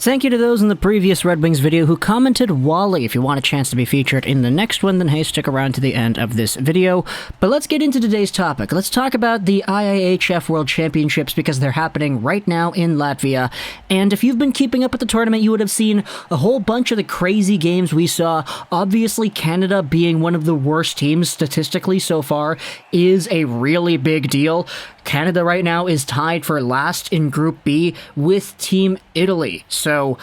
Thank you to those in the previous Red Wings video who commented Wally. If you want a chance to be featured in the next one, then hey, stick around to the end of this video. But let's get into today's topic. Let's talk about the IIHF World Championships because they're happening right now in Latvia. And if you've been keeping up with the tournament, you would have seen a whole bunch of the crazy games we saw. Obviously, Canada being one of the worst teams statistically so far is a really big deal. Canada right now is tied for last in Group B with Team Italy. So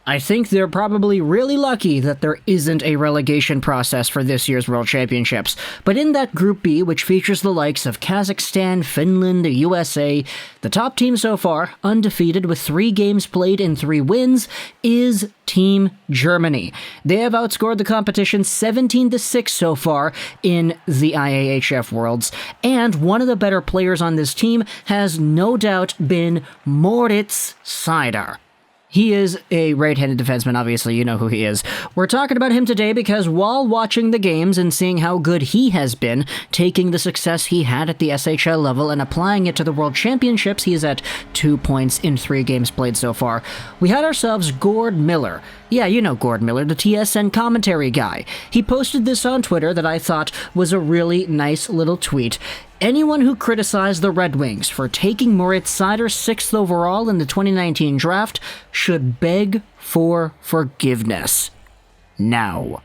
I think they're probably really lucky that there isn't a relegation process for this year's World Championships. But in that Group B, which features the likes of Kazakhstan, Finland, the USA, the top team so far, undefeated with 3 games played and 3 wins, is Team Germany. They have outscored the competition 17-6 so far in the IIHF Worlds, and one of the better players on this team has no doubt been Moritz Seider. He is a right-handed defenseman, obviously, you know who he is. We're talking about him today because while watching the games and seeing how good he has been, taking the success he had at the SHL level and applying it to the World Championships, he is at 2 points in 3 games played so far, we had ourselves Gord Miller. Yeah, you know Gord Miller, the TSN commentary guy. He posted this on Twitter that I thought was a really nice little tweet. Anyone who criticized the Red Wings for taking Moritz Seider 6th overall in the 2019 draft should beg for forgiveness. Now.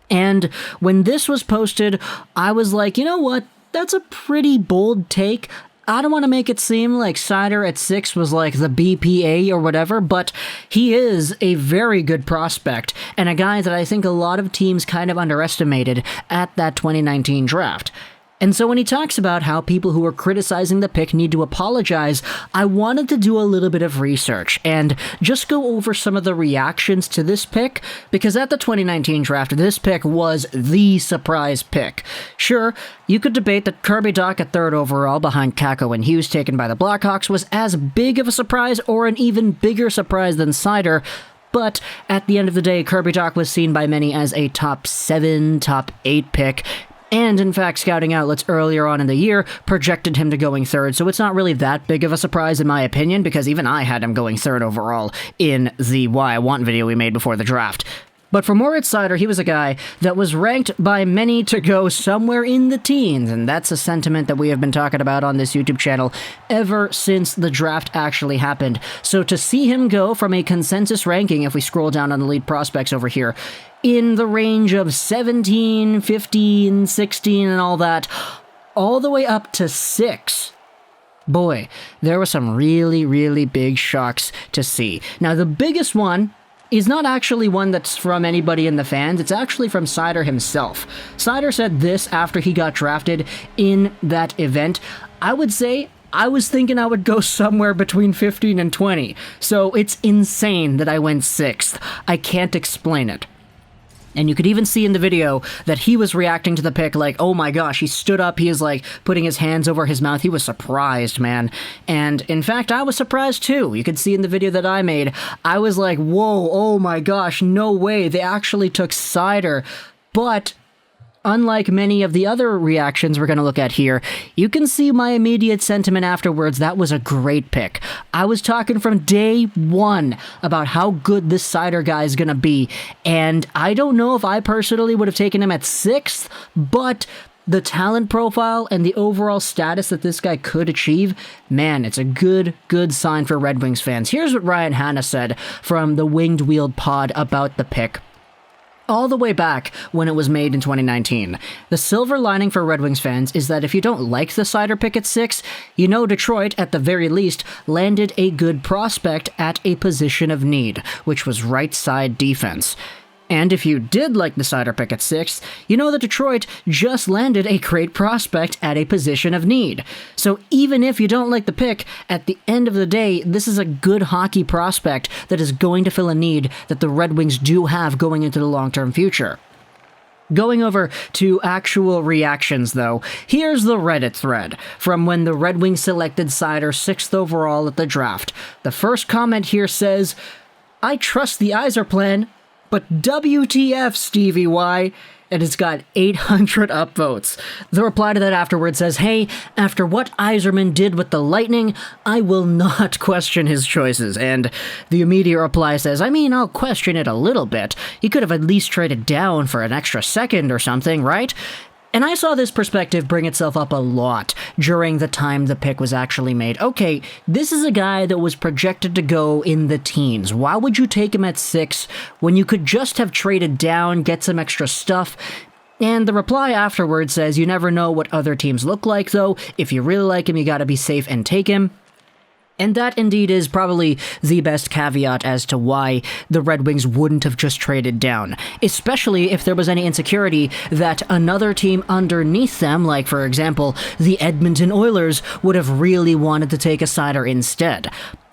And when this was posted, I was like, you know what? That's a pretty bold take. I don't want to make it seem like Seider at 6 was like the BPA or whatever, but he is a very good prospect and a guy that I think a lot of teams kind of underestimated at that 2019 draft. And so when he talks about how people who are criticizing the pick need to apologize, I wanted to do a little bit of research and just go over some of the reactions to this pick, because at the 2019 draft, this pick was the surprise pick. Sure, you could debate that Kirby Dach at 3rd overall behind Kakko and Hughes taken by the Blackhawks was as big of a surprise or an even bigger surprise than Seider, but at the end of the day, Kirby Dach was seen by many as a top 7, top 8 pick. And in fact, scouting outlets earlier on in the year projected him to going 3rd, so it's not really that big of a surprise in my opinion, because even I had him going 3rd overall in the Why I Want video we made before the draft. But for Moritz Seider, he was a guy that was ranked by many to go somewhere in the teens, and that's a sentiment that we have been talking about on this YouTube channel ever since the draft actually happened. So to see him go from a consensus ranking, if we scroll down on Elite Prospects over here, in the range of 17, 15, 16, and all that, all the way up to 6. Boy, there were some really, really big shocks to see. Now, the biggest one is not actually one that's from anybody in the fans, it's actually from Seider himself. Seider said this after he got drafted in that event. I would say I was thinking I would go somewhere between 15 and 20, so it's insane that I went 6th. I can't explain it. And you could even see in the video that he was reacting to the pick like, oh my gosh, he stood up, he is like putting his hands over his mouth, he was surprised, man. And in fact, I was surprised too. You could see in the video that I made, I was like, whoa, oh my gosh, no way, they actually took Seider. But unlike many of the other reactions we're going to look at here, you can see my immediate sentiment afterwards. That was a great pick. I was talking from day one about how good this Seider guy is going to be, and I don't know if I personally would have taken him at 6th, but the talent profile and the overall status that this guy could achieve, man, it's a good sign for Red Wings fans. Here's what Ryan Hanna said from the Winged Wheel pod about the pick. All the way back when it was made in 2019. The silver lining for Red Wings fans is that if you don't like the Seider pick at 6, you know Detroit, at the very least, landed a good prospect at a position of need, which was right side defense. And if you did like the Seider pick at 6, you know that Detroit just landed a great prospect at a position of need. So even if you don't like the pick, at the end of the day, this is a good hockey prospect that is going to fill a need that the Red Wings do have going into the long-term future. Going over to actual reactions, though, here's the Reddit thread from when the Red Wings selected Seider 6th overall at the draft. The first comment here says, "I trust the Yzer plan, but WTF, Stevie Y. and it's got 800 upvotes. The reply to that afterward says, "Hey, after what Yzerman did with the Lightning, I will not question his choices." And the immediate reply says, "I mean, I'll question it a little bit. He could have at least traded down for an extra second or something, right?" And I saw this perspective bring itself up a lot during the time the pick was actually made. Okay, this is a guy that was projected to go in the teens. Why would you take him at 6 when you could just have traded down, get some extra stuff? And the reply afterwards says, "You never know what other teams look like, though. If you really like him, you gotta be safe and take him." And that indeed is probably the best caveat as to why the Red Wings wouldn't have just traded down, especially if there was any insecurity that another team underneath them, like for example the Edmonton Oilers, would have really wanted to take a Seider instead.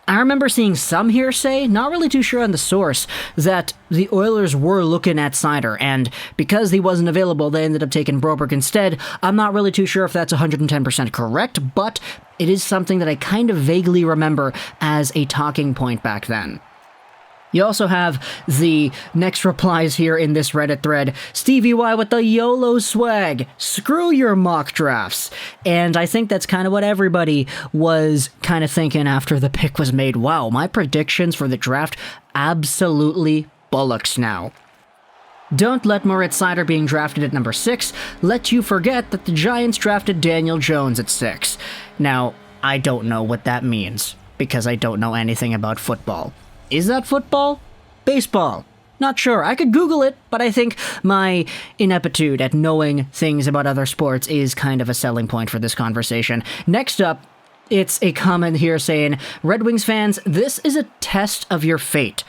I remember seeing some hearsay, not really too sure on the source, that the Oilers were looking at Seider, and because he wasn't available, they ended up taking Broberg instead. I'm not really too sure if that's 110% correct, but it is something that I kind of vaguely remember as a talking point back then. You also have the next replies here in this Reddit thread. "Stevie Y with the YOLO swag. Screw your mock drafts." And I think that's kind of what everybody was kind of thinking after the pick was made. Wow, my predictions for the draft absolutely bollocks now. "Don't let Moritz Seider being drafted at number 6 let you forget that the Giants drafted Daniel Jones at 6. Now, I don't know what that means, because I don't know anything about football. Is that football? Baseball? Not sure. I could Google it, but I think my ineptitude at knowing things about other sports is kind of a selling point for this conversation. Next up, it's a comment here saying, "Red Wings fans, this is a test of your fate.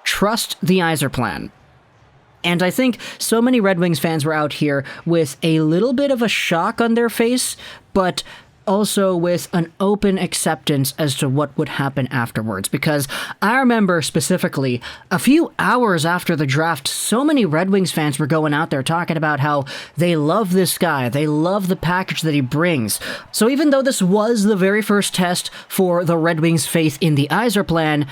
Trust the Yzer plan." And I think so many Red Wings fans were out here with a little bit of a shock on their face, but also with an open acceptance as to what would happen afterwards. Because I remember specifically, a few hours after the draft, so many Red Wings fans were going out there talking about how they love this guy, they love the package that he brings. So even though this was the very first test for the Red Wings' faith in the Yzer plan,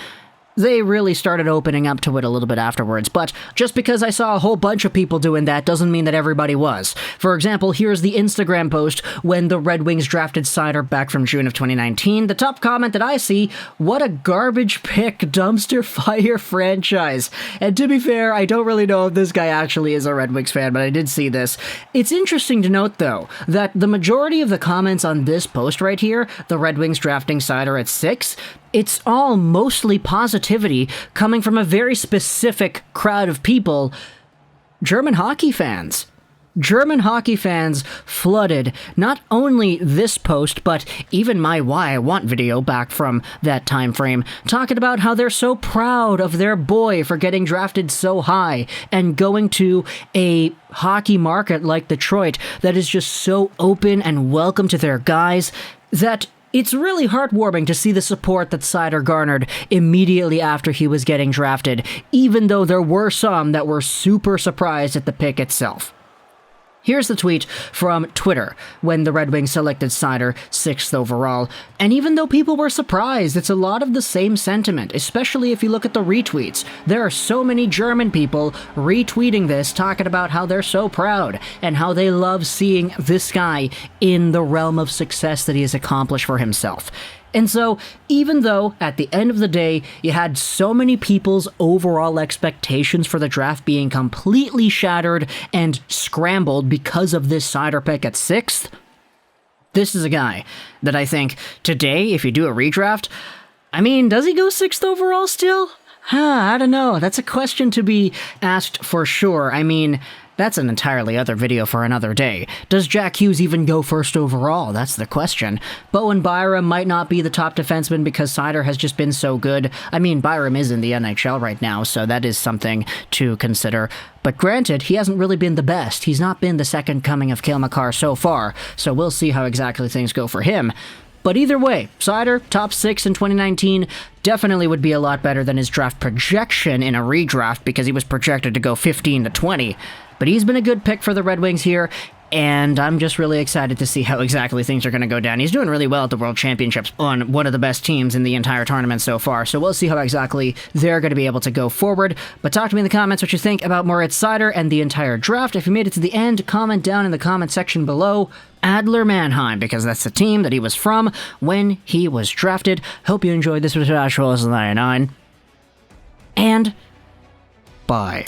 they really started opening up to it a little bit afterwards. But just because I saw a whole bunch of people doing that doesn't mean that everybody was. For example, here's the Instagram post when the Red Wings drafted Seider back from June of 2019. The top comment that I see, "What a garbage pick, dumpster fire franchise." And to be fair, I don't really know if this guy actually is a Red Wings fan, but I did see this. It's interesting to note, though, that the majority of the comments on this post right here, the Red Wings drafting Seider at 6, it's all mostly positivity coming from a very specific crowd of people, German hockey fans. German hockey fans flooded not only this post, but even my Why I Want video back from that time frame, talking about how they're so proud of their boy for getting drafted so high and going to a hockey market like Detroit that is just so open and welcome to their guys that it's really heartwarming to see the support that Seider garnered immediately after he was getting drafted, even though there were some that were super surprised at the pick itself. Here's the tweet from Twitter when the Red Wings selected Seider 6th overall, and even though people were surprised, it's a lot of the same sentiment, especially if you look at the retweets. There are so many German people retweeting this, talking about how they're so proud and how they love seeing this guy in the realm of success that he has accomplished for himself. And so, even though, at the end of the day, you had so many people's overall expectations for the draft being completely shattered and scrambled because of this Seider pick at 6th, this is a guy that I think, today, if you do a redraft, I mean, does he go 6th overall still? I don't know. That's a question to be asked for sure. I mean, that's an entirely other video for another day. Does Jack Hughes even go 1st overall? That's the question. Bowen Byram might not be the top defenseman because Seider has just been so good. I mean, Byram is in the NHL right now, so that is something to consider. But granted, he hasn't really been the best. He's not been the second coming of Cale Makar so far, so we'll see how exactly things go for him. But either way, Seider, top 6 in 2019, definitely would be a lot better than his draft projection in a redraft because he was projected to go 15 to 20. But he's been a good pick for the Red Wings here, and I'm just really excited to see how exactly things are going to go down. He's doing really well at the World Championships on one of the best teams in the entire tournament so far, so we'll see how exactly they're going to be able to go forward. But talk to me in the comments what you think about Moritz Seider and the entire draft. If you made it to the end, comment down in the comment section below. Adler Mannheim, because that's the team that he was from when he was drafted. Hope you enjoyed this with Josh Rolls 99. And bye.